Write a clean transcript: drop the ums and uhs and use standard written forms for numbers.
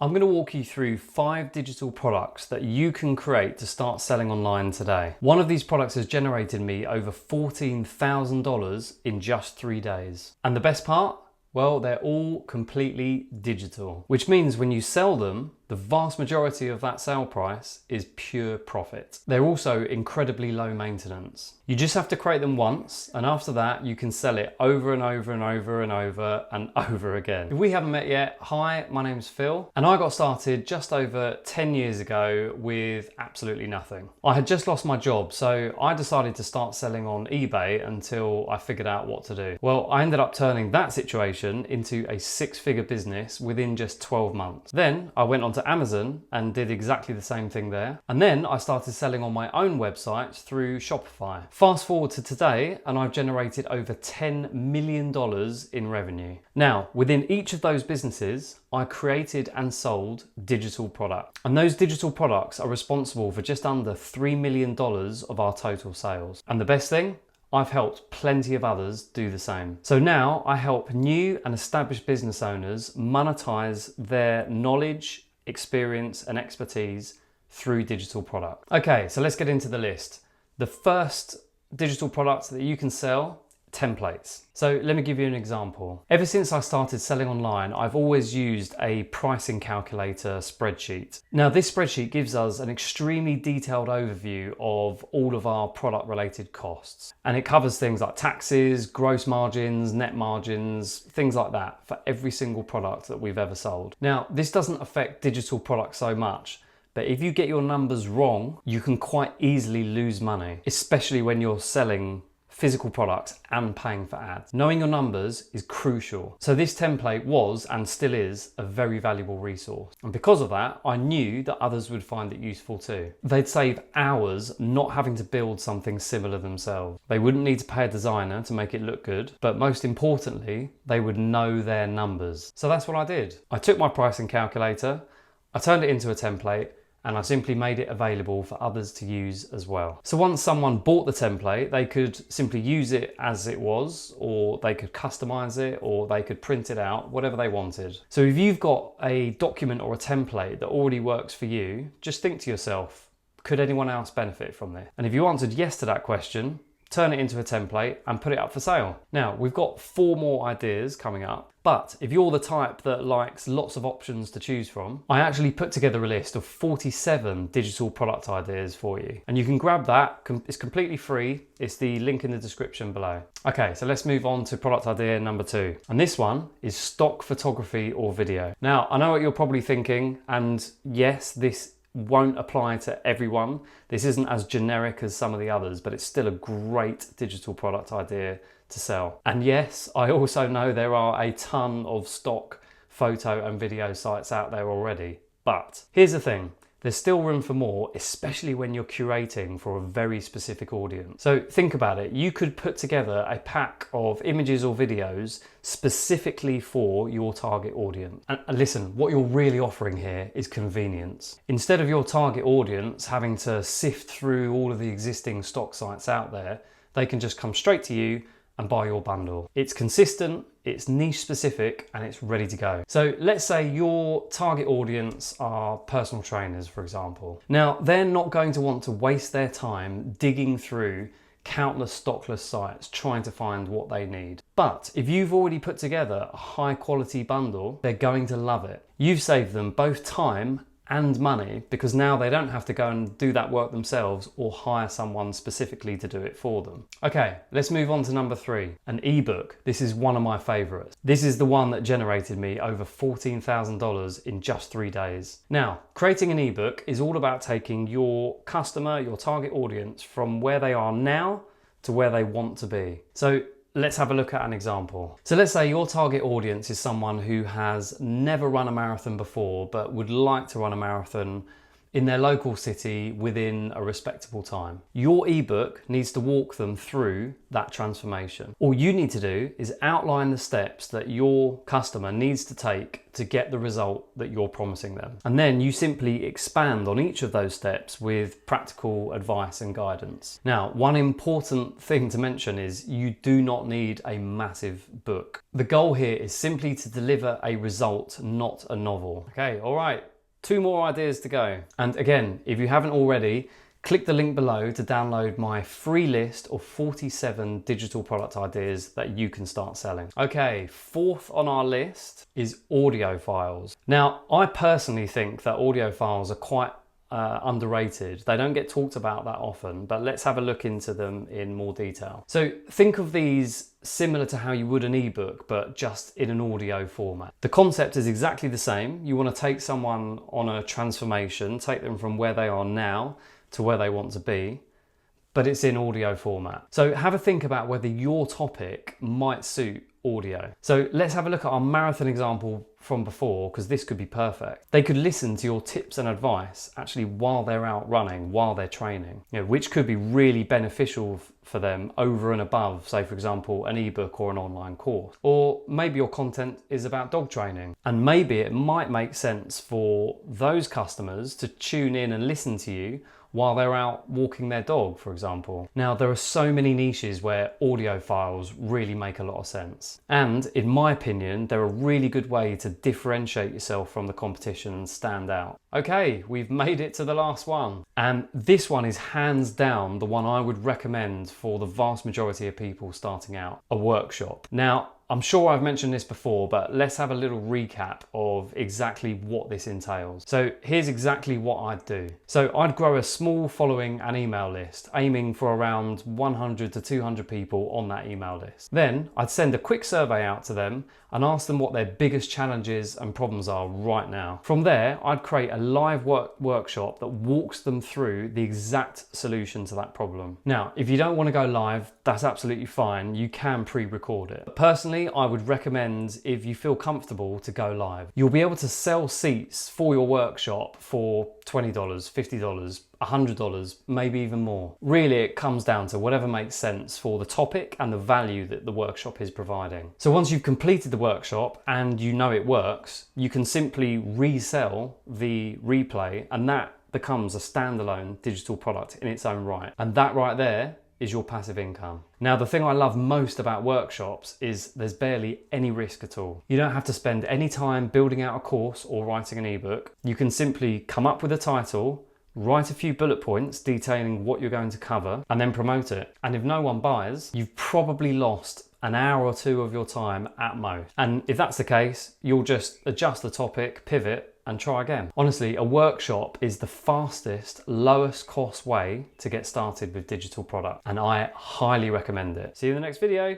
I'm going to walk you through 5 digital products that you can create to start selling online today. One of these products has generated me over $14,000 in just 3 days. And the best part? Well, they're all completely digital, which means when you sell them, the vast majority of that sale price is pure profit. They're also incredibly low maintenance. You just have to create them once, and after that, you can sell it over and over and over and over and over again. If we haven't met yet, hi, my name's Phil, and I got started just over 10 years ago with absolutely nothing. I had just lost my job, so I decided to start selling on eBay until I figured out what to do. Well, I ended up turning that situation into a 6-figure business within just 12 months. Then I went on to Amazon and did exactly the same thing there. And then I started selling on my own website through Shopify. Fast forward to today and I've generated over $10 million in revenue. Now, within each of those businesses, I created and sold digital products. And those digital products are responsible for just under $3 million of our total sales. And the best thing? I've helped plenty of others do the same. So now I help new and established business owners monetize their knowledge, experience, and expertise through digital products. Okay, so let's get into the list. The first digital product that you can sell, templates. So let me give you an example. Ever since I started selling online, I've always used a pricing calculator spreadsheet. Now this spreadsheet gives us an extremely detailed overview of all of our product related costs. And it covers things like taxes, gross margins, net margins, things like that for every single product that we've ever sold. Now this doesn't affect digital products so much, but if you get your numbers wrong, you can quite easily lose money, especially when you're selling physical products and paying for ads. Knowing your numbers is crucial. So this template was and still is a very valuable resource. And because of that, I knew that others would find it useful too. They'd save hours not having to build something similar themselves. They wouldn't need to pay a designer to make it look good, but most importantly, they would know their numbers. So that's what I did. I took my pricing calculator, I turned it into a template, and I simply made it available for others to use as well. So once someone bought the template, they could simply use it as it was, or they could customize it, or they could print it out, whatever they wanted. So if you've got a document or a template that already works for you, just think to yourself, could anyone else benefit from this? And if you answered yes to that question, turn it into a template and put it up for sale. Now, we've got 4 more ideas coming up, but if you're the type that likes lots of options to choose from, I actually put together a list of 47 digital product ideas for you. And you can grab that, it's completely free. It's the link in the description below. Okay, so let's move on to product idea number 2. And this one is stock photography or video. Now, I know what you're probably thinking, and yes, this won't apply to everyone. This isn't as generic as some of the others, but it's still a great digital product idea to sell. And yes, I also know there are a ton of stock photo and video sites out there already. But here's the thing, there's still room for more, especially when you're curating for a very specific audience. So think about it. You could put together a pack of images or videos specifically for your target audience. And listen, what you're really offering here is convenience. Instead of your target audience having to sift through all of the existing stock sites out there, they can just come straight to you and buy your bundle. It's consistent, it's niche specific, and it's ready to go. So let's say your target audience are personal trainers, for example. Now, they're not going to want to waste their time digging through countless stockless sites trying to find what they need. But if you've already put together a high quality bundle, they're going to love it. You've saved them both time and money, because now they don't have to go and do that work themselves or hire someone specifically to do it for them. Okay, let's move on to number 3, an ebook. This is one of my favorites. This is the one that generated me over $14,000 in just 3 days. Now, creating an ebook is all about taking your customer, your target audience, from where they are now to where they want to be. So let's have a look at an example. So let's say your target audience is someone who has never run a marathon before, but would like to run a marathon in their local city within a respectable time. Your ebook needs to walk them through that transformation. All you need to do is outline the steps that your customer needs to take to get the result that you're promising them. And then you simply expand on each of those steps with practical advice and guidance. Now, one important thing to mention is you do not need a massive book. The goal here is simply to deliver a result, not a novel. Okay, all right, 2 more ideas to go. And again, if you haven't already, click the link below to download my free list of 47 digital product ideas that you can start selling. Okay, 4th on our list is audio files. Now, I personally think that audio files are quite underrated. They don't get talked about that often, but let's have a look into them in more detail. So think of these similar to how you would an ebook, but just in an audio format. The concept is exactly the same. You want to take someone on a transformation, take them from where they are now to where they want to be, but it's in audio format. So have a think about whether your topic might suit audio. So let's have a look at our marathon example from before, because this could be perfect. They could listen to your tips and advice actually while they're out running, while they're training, which could be really beneficial for them over and above, say for example, an ebook or an online course. Or maybe your content is about dog training, and maybe it might make sense for those customers to tune in and listen to you while they're out walking their dog, for example. Now, there are so many niches where audio files really make a lot of sense. And in my opinion, they're a really good way to differentiate yourself from the competition and stand out. Okay, we've made it to the last one. And this one is hands down the one I would recommend for the vast majority of people starting out: a workshop. Now, I'm sure I've mentioned this before, but let's have a little recap of exactly what this entails. So here's exactly what I'd do. So I'd grow a small following and email list, aiming for around 100 to 200 people on that email list. Then I'd send a quick survey out to them and ask them what their biggest challenges and problems are right now. From there, I'd create a live workshop that walks them through the exact solution to that problem. Now, if you don't want to go live, that's absolutely fine. You can pre-record it. But personally, I would recommend, if you feel comfortable, to go live. You'll be able to sell seats for your workshop for $20, $50, $100, maybe even more. Really, it comes down to whatever makes sense for the topic and the value that the workshop is providing. So once you've completed the workshop and you know it works, you can simply resell the replay, and that becomes a standalone digital product in its own right. And that right there is your passive income. Now, the thing I love most about workshops is there's barely any risk at all. You don't have to spend any time building out a course or writing an ebook. You can simply come up with a title, write a few bullet points detailing what you're going to cover, and then promote it. And if no one buys, you've probably lost an hour or 2 of your time at most. And if that's the case, you'll just adjust the topic, pivot, and try again. Honestly, a workshop is the fastest, lowest cost way to get started with digital product, and I highly recommend it. See you in the next video.